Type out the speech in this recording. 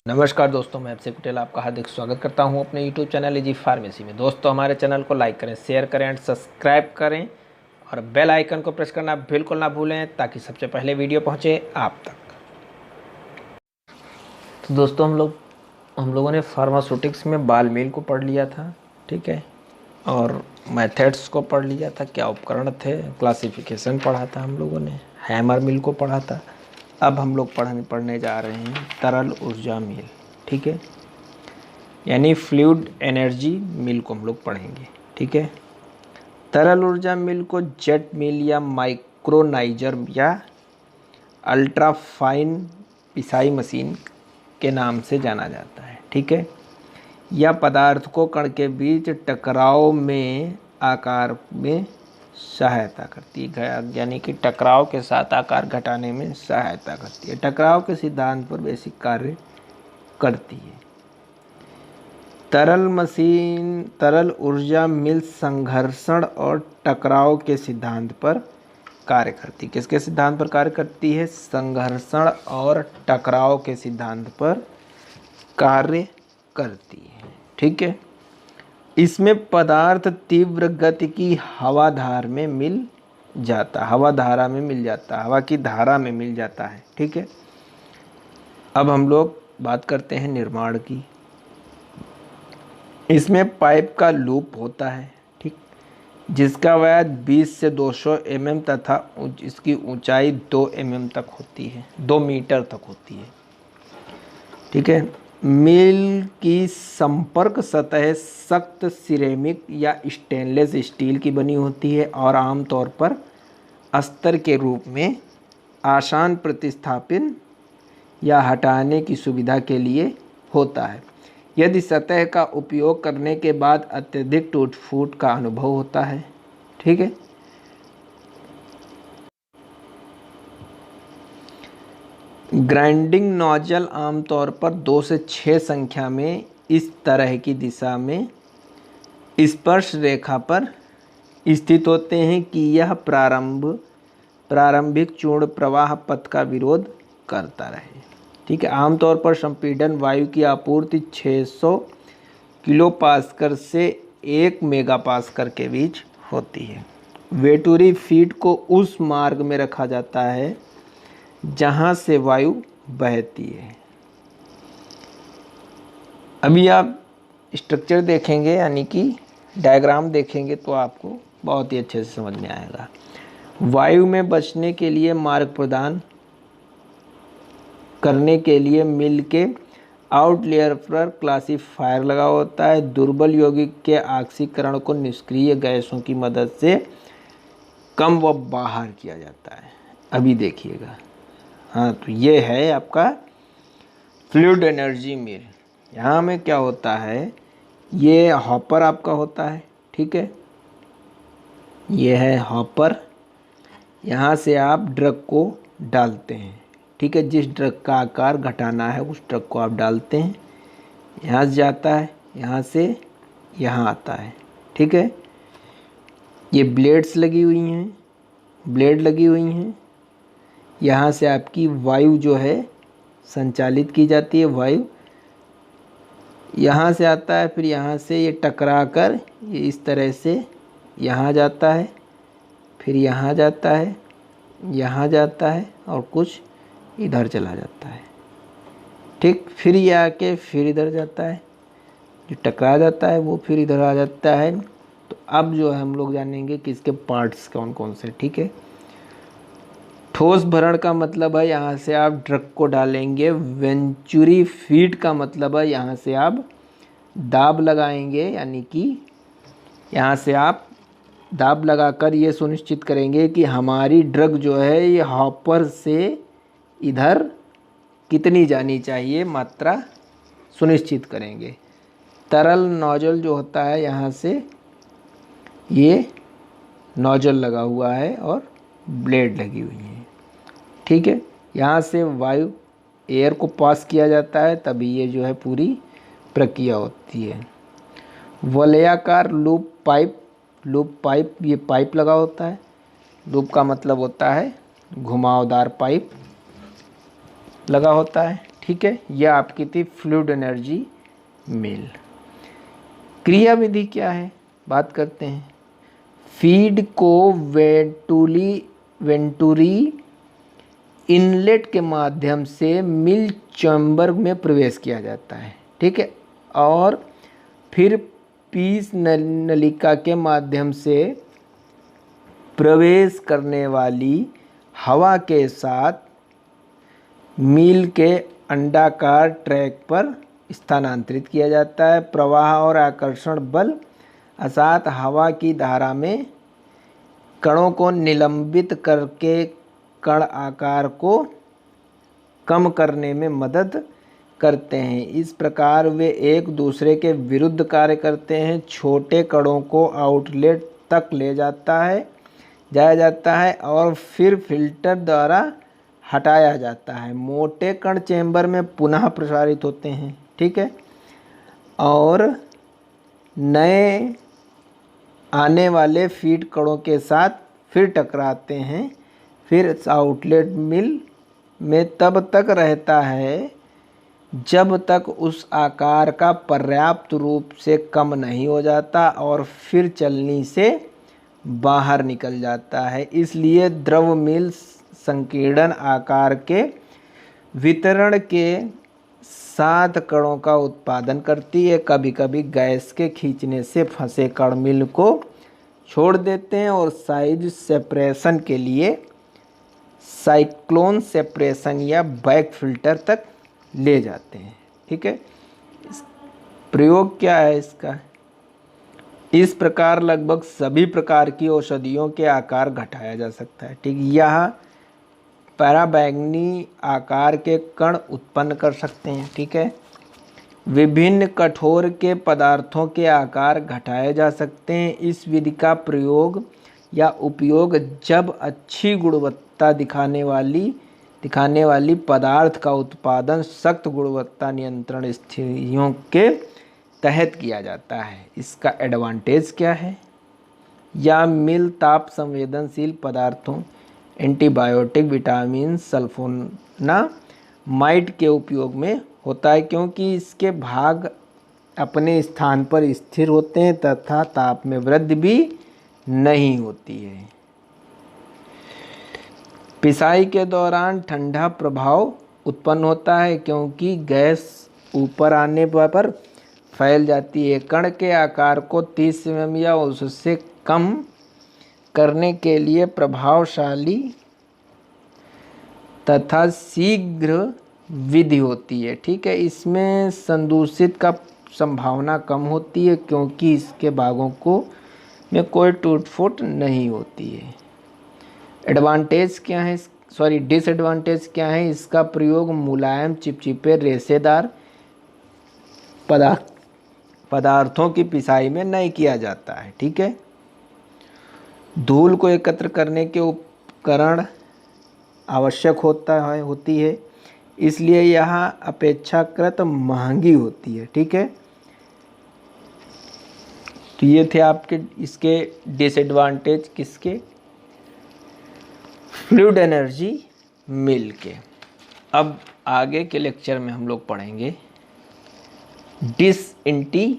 नमस्कार दोस्तों, मैं आपसे पटेल आपका हार्दिक स्वागत करता हूं अपने YouTube चैनल इजी फार्मेसी में। दोस्तों, हमारे चैनल को लाइक करें, शेयर करें एंड सब्सक्राइब करें और बेल आइकन को प्रेस करना बिल्कुल ना भूलें ताकि सबसे पहले वीडियो पहुंचे आप तक। तो दोस्तों, हम लोगों ने फार्मास्यूटिक्स में बाल मील को पढ़ लिया था, ठीक है, और मेथड्स को पढ़ लिया था, क्या उपकरण थे, क्लासिफिकेशन पढ़ा था हम लोगों ने, हैमर मिल को पढ़ा था। अब हम लोग पढ़ने जा रहे हैं तरल ऊर्जा मिल, ठीक है, यानी फ्लूइड एनर्जी मिल को हम लोग पढ़ेंगे, ठीक है। तरल ऊर्जा मिल को जेट मिल या माइक्रोनाइजर या अल्ट्रा फाइन पिसाई मशीन के नाम से जाना जाता है, ठीक है। यह पदार्थ को कण के बीच टकराव में आकार में सहायता करती है, यानी कि टकराव के साथ आकार घटाने में सहायता करती है, टकराव के सिद्धांत पर बेसिक कार्य करती है। तरल ऊर्जा मिल संघर्षण और टकराव के सिद्धांत पर कार्य करती है। किसके सिद्धांत पर कार्य करती है? संघर्षण और टकराव के सिद्धांत पर कार्य करती है, ठीक है। इसमें पदार्थ तीव्र गति की हवा धारा में मिल जाता है, हवा की धारा में मिल जाता है, ठीक है। अब हम लोग बात करते हैं निर्माण की। इसमें पाइप का लूप होता है, ठीक, जिसका व्यास 20 से 200 mm तथा इसकी ऊंचाई 2 mm तक होती है, 2 मीटर तक होती है, ठीक है। मिल की संपर्क सतह सख्त सिरेमिक या स्टेनलेस स्टील की बनी होती है और आमतौर पर अस्तर के रूप में आसान प्रतिस्थापन या हटाने की सुविधा के लिए होता है। यदि सतह का उपयोग करने के बाद अत्यधिक टूट फूट का अनुभव होता है, ठीक है। ग्राइंडिंग नोजल आमतौर पर 2 से 6 संख्या में इस तरह की दिशा में स्पर्श रेखा पर स्थित होते हैं कि यह प्रारंभिक चूर्ण प्रवाह पथ का विरोध करता रहे, ठीक है। आमतौर पर संपीड़न वायु की आपूर्ति 600 किलोपास्कल से 1 मेगापास्कल के बीच होती है। वेटुरी फीड को उस मार्ग में रखा जाता है जहां से वायु बहती है। अभी आप स्ट्रक्चर देखेंगे, यानी कि डायग्राम देखेंगे तो आपको बहुत ही अच्छे से समझ में आएगा। वायु में बचने के लिए मार्ग प्रदान करने के लिए मिल के आउटलेयर पर क्लासिफायर लगा होता है। दुर्बल यौगिक के ऑक्सीकरण को निष्क्रिय गैसों की मदद से कम व बाहर किया जाता है। अभी देखिएगा, हाँ, तो ये है आपका फ्लूइड एनर्जी मिल। यहाँ में क्या होता है, ये हॉपर आपका होता है, ठीक है, ये है हॉपर। यहाँ से आप ड्रग को डालते हैं, ठीक है, जिस ड्रग का आकार घटाना है उस ड्रग को आप डालते हैं। यहाँ से जाता है, यहाँ से यहाँ आता है, ठीक है। ये ब्लेड लगी हुई हैं। यहाँ से आपकी वायु जो है संचालित की जाती है। वायु यहाँ से आता है, फिर यहाँ से ये टकरा कर ये इस तरह से यहाँ जाता है, फिर यहाँ जाता है, यहाँ जाता है और कुछ इधर चला जाता है, ठीक। फिर ये आके फिर इधर जाता है, जो टकरा जाता है वो फिर इधर आ जाता है। तो अब जो है हम लोग जानेंगे कि इसके पार्ट्स कौन कौन से, ठीक है। ठोस भरण का मतलब है यहाँ से आप ड्रग को डालेंगे। वेंचुरी फीड का मतलब है यहाँ से आप दाब लगाएंगे, यानी कि यहाँ से आप दाब लगाकर ये सुनिश्चित करेंगे कि हमारी ड्रग जो है ये हॉपर से इधर कितनी जानी चाहिए, मात्रा सुनिश्चित करेंगे। तरल नोजल जो होता है, यहाँ से ये नोजल लगा हुआ है और ब्लेड लगी हुई है, ठीक है। यहाँ से वायु एयर को पास किया जाता है, तभी ये जो है पूरी प्रक्रिया होती है। वलयाकार लूप पाइप, ये पाइप लगा होता है। लूप का मतलब होता है घुमावदार पाइप लगा होता है, ठीक है, यह आपकी थी फ्लूइड एनर्जी मिल। क्रिया विधि क्या है, बात करते हैं। फीड को वेंटूरी इनलेट के माध्यम से मिल चैम्बर में प्रवेश किया जाता है, ठीक है, और फिर पीस नलिका के माध्यम से प्रवेश करने वाली हवा के साथ मिल के अंडाकार ट्रैक पर स्थानांतरित किया जाता है। प्रवाह और आकर्षण बल अर्थात हवा की धारा में कणों को निलंबित करके कण आकार को कम करने में मदद करते हैं। इस प्रकार वे एक दूसरे के विरुद्ध कार्य करते हैं। छोटे कणों को आउटलेट तक ले जाया जाता है और फिर फिल्टर द्वारा हटाया जाता है। मोटे कण चेंबर में पुनः प्रसारित होते हैं, ठीक है, और नए आने वाले फीड कणों के साथ फिर टकराते हैं। फिर आउटलेट मिल में तब तक रहता है जब तक उस आकार का पर्याप्त रूप से कम नहीं हो जाता और फिर चलनी से बाहर निकल जाता है। इसलिए द्रव मिल संकीर्ण आकार के वितरण के साथ कणों का उत्पादन करती है। कभी कभी गैस के खींचने से फंसे कण मिल को छोड़ देते हैं और साइज सेपरेशन के लिए साइक्लोन सेपरेशन या बैक फिल्टर तक ले जाते हैं, ठीक है। प्रयोग क्या है इसका, इस प्रकार लगभग सभी प्रकार की औषधियों के आकार घटाया जा सकता है, ठीक। यह पराबैंगनी आकार के कण उत्पन्न कर सकते हैं, ठीक है। विभिन्न कठोर के पदार्थों के आकार घटाए जा सकते हैं। इस विधि का प्रयोग या उपयोग जब अच्छी गुणवत्ता दिखाने वाली पदार्थ का उत्पादन सख्त गुणवत्ता नियंत्रण स्थितियों के तहत किया जाता है। इसका एडवांटेज क्या है, या मिल ताप संवेदनशील पदार्थों, एंटीबायोटिक, विटामिन, सल्फोनामाइड के उपयोग में होता है, क्योंकि इसके भाग अपने स्थान पर स्थिर होते हैं तथा ताप में वृद्धि भी नहीं होती है। पिसाई के दौरान ठंडा प्रभाव उत्पन्न होता है क्योंकि गैस ऊपर आने पर फैल जाती है। कण के आकार को 30 mm या उससे कम करने के लिए प्रभावशाली तथा शीघ्र विधि होती है, ठीक है। इसमें संदूषित का संभावना कम होती है क्योंकि इसके भागों को में कोई टूट फूट नहीं होती है। एडवांटेज क्या है, डिसएडवांटेज क्या है, इसका प्रयोग मुलायम, चिपचिपे, रेशेदार पदार्थों की पिसाई में नहीं किया जाता है, ठीक है। धूल को एकत्र करने के उपकरण आवश्यक होती है, इसलिए यह अपेक्षाकृत महंगी होती है, ठीक है। तो ये थे आपके इसके डिसएडवांटेज किसके, फ्लूइड एनर्जी मिल के। अब आगे के लेक्चर में हम लोग पढ़ेंगे डिसइंटीग्रेटर।